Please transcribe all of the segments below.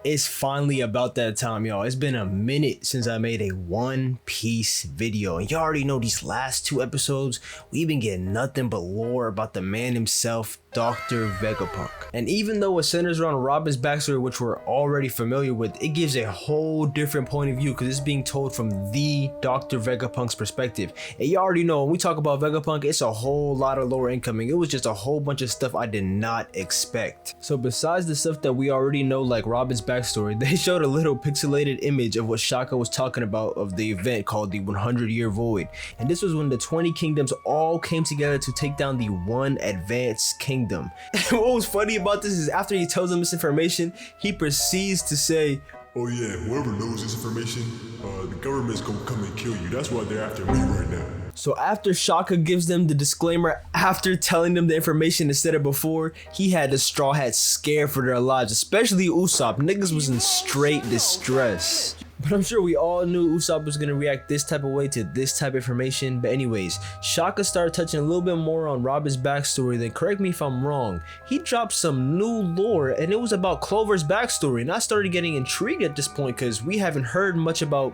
It's finally about that time, y'all. It's been a minute since I made a One Piece video, and you already know these last 2 episodes, we've been getting nothing but lore about the man himself, Dr. Vegapunk. And even though it centers around Robin's backstory, which we're already familiar with, it gives a whole different point of view because it's being told from the Dr. Vegapunk's perspective. And you already know when we talk about Vegapunk, it's a whole lot of lore incoming. It was just a whole bunch of stuff I did not expect. So besides the stuff that we already know, like Robin's backstory, they showed a little pixelated image of what Shaka was talking about of the event called the 100-Year Void. And this was when the 20 kingdoms all came together to take down the one advanced kingdom. And what was funny about this is after he tells them this information, he proceeds to say, "Oh yeah, whoever knows this information, the government's gonna come and kill you. That's why they're after me right now." So after Shaka gives them the disclaimer, after telling them the information instead of before, he had the Straw Hats scared for their lives, especially Usopp. Niggas was in straight distress. But I'm sure we all knew Usopp was gonna react this type of way to this type of information. But anyways, Shaka started touching a little bit more on Robin's backstory. Then correct me if I'm wrong, he dropped some new lore and it was about Clover's backstory. And I started getting intrigued at this point because we haven't heard much about,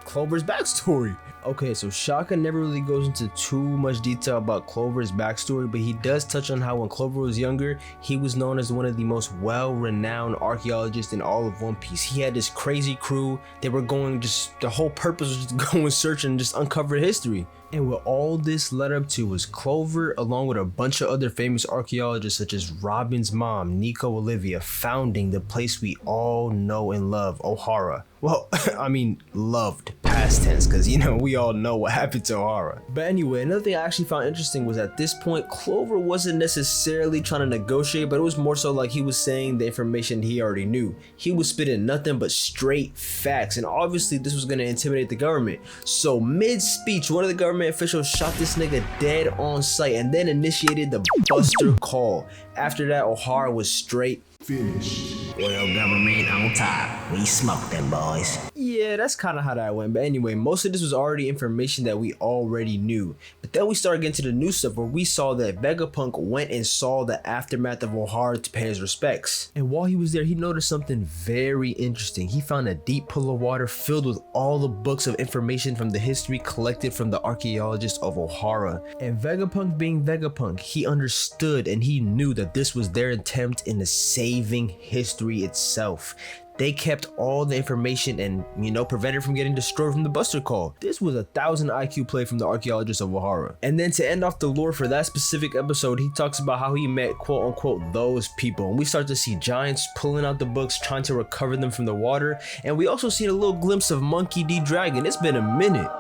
Clover's backstory. Okay, so Shaka never really goes into too much detail about Clover's backstory, but he does touch on how when Clover was younger, he was known as one of the most well-renowned archaeologists in all of One Piece. He had this crazy crew. They were the whole purpose was just go and search and just uncover history. And what all this led up to was Clover, along with a bunch of other famous archaeologists such as Robin's mom, Nico Olivia, founding the place we all know and love, Ohara. Well, I mean, loved, past tense, because we all know what happened to Ohara. But anyway, another thing I actually found interesting was at this point, Clover wasn't necessarily trying to negotiate, but it was more so like he was saying the information he already knew. He was spitting nothing but straight facts, and obviously this was going to intimidate the government. So mid-speech, one of the government officials shot this nigga dead on sight and then initiated the Buster Call. After that, Ohara was straight finished. Well, government on top. We smoked them boys. Yeah, that's kind of how that went. But anyway, most of this was already information that we already knew. But then we started getting to the new stuff where we saw that Vegapunk went and saw the aftermath of Ohara to pay his respects. And while he was there, he noticed something very interesting. He found a deep pool of water filled with all the books of information from the history collected from the archaeologists of Ohara. And Vegapunk being Vegapunk, he understood and he knew that this was their attempt in saving history itself. They kept all the information and, prevented from getting destroyed from the Buster Call. This was a 1,000 IQ play from the archaeologists of Ohara. And then to end off the lore for that specific episode, he talks about how he met quote unquote those people. And we start to see giants pulling out the books, trying to recover them from the water. And we also see a little glimpse of Monkey D. Dragon. It's been a minute.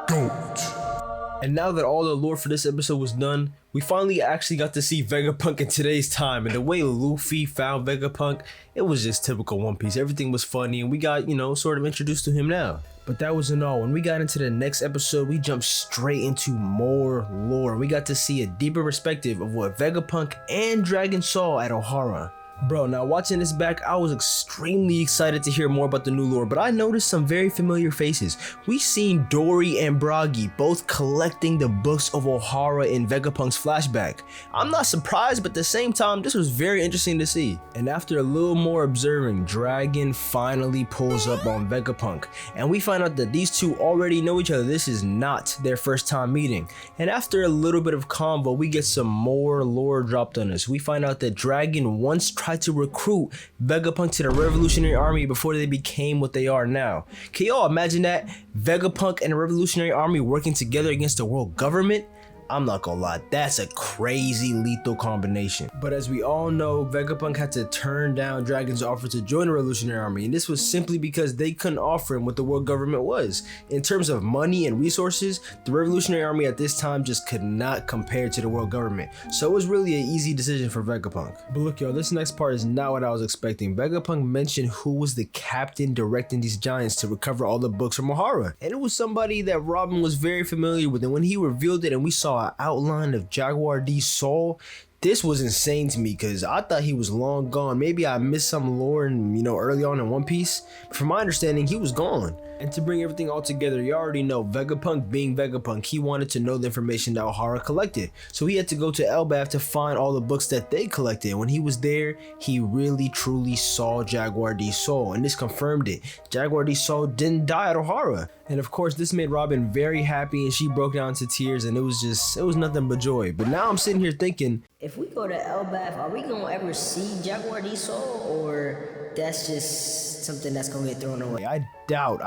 And now that all the lore for this episode was done, we finally actually got to see Vegapunk in today's time. And the way Luffy found Vegapunk, it was just typical One Piece. Everything was funny and we got, sort of introduced to him now. But that wasn't all. When we got into the next episode, we jumped straight into more lore. We got to see a deeper perspective of what Vegapunk and Dragon saw at Ohara. Bro, now watching this back, I was extremely excited to hear more about the new lore, but I noticed some very familiar faces. We seen Dory and Bragi both collecting the books of Ohara in Vegapunk's flashback. I'm not surprised, but at the same time, this was very interesting to see. And after a little more observing, Dragon finally pulls up on Vegapunk, and we find out that these two already know each other. This is not their first time meeting. And after a little bit of convo, we get some more lore dropped on us. We find out that Dragon once tried to recruit Vegapunk to the Revolutionary Army before they became what they are now. Can y'all imagine that? Vegapunk and the Revolutionary Army working together against the world government? I'm not gonna lie, that's a crazy lethal combination. But as we all know, Vegapunk had to turn down Dragon's offer to join the Revolutionary Army, and this was simply because they couldn't offer him what the world government was. In terms of money and resources, the Revolutionary Army at this time just could not compare to the world government. So it was really an easy decision for Vegapunk. But look y'all, this next part is not what I was expecting. Vegapunk mentioned who was the captain directing these giants to recover all the books from Ohara. And it was somebody that Robin was very familiar with, and when he revealed it and we saw an outline of Jaguar D's soul, this was insane to me because I thought he was long gone. Maybe I missed some lore early on in One Piece. But from my understanding, he was gone. And to bring everything all together, you already know Vegapunk being Vegapunk, he wanted to know the information that Ohara collected. So he had to go to Elbaf to find all the books that they collected. When he was there, he really truly saw Jaguar D's soul, and this confirmed it. Jaguar D's soul didn't die at Ohara. And of course, this made Robin very happy, and she broke down into tears, and it was nothing but joy. But now I'm sitting here thinking, if we go to Elbaf, are we gonna ever see Jaguar D's soul, or that's just something that's gonna get thrown away? I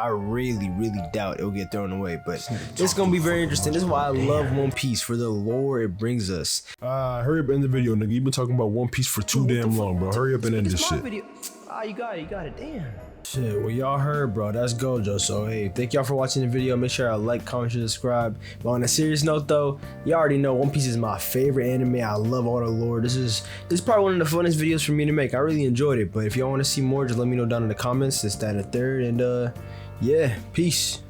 really doubt it'll get thrown away, but it's gonna be very interesting. This is why I love One Piece, for the lore it brings us. Hurry up and end the video, nigga. You've been talking about One Piece for too damn long, bro. Hurry up and end this shit. You got it, damn. Shit, well y'all heard, bro, that's Gojo. So hey, thank y'all for watching the video. Make sure y'all like, comment, share, subscribe. But on a serious note though, you already know One Piece is my favorite anime. I love all the lore. This is probably one of the funnest videos for me to make. I really enjoyed it. But if y'all want to see more, just let me know down in the comments. This, that, and the third. And yeah, peace.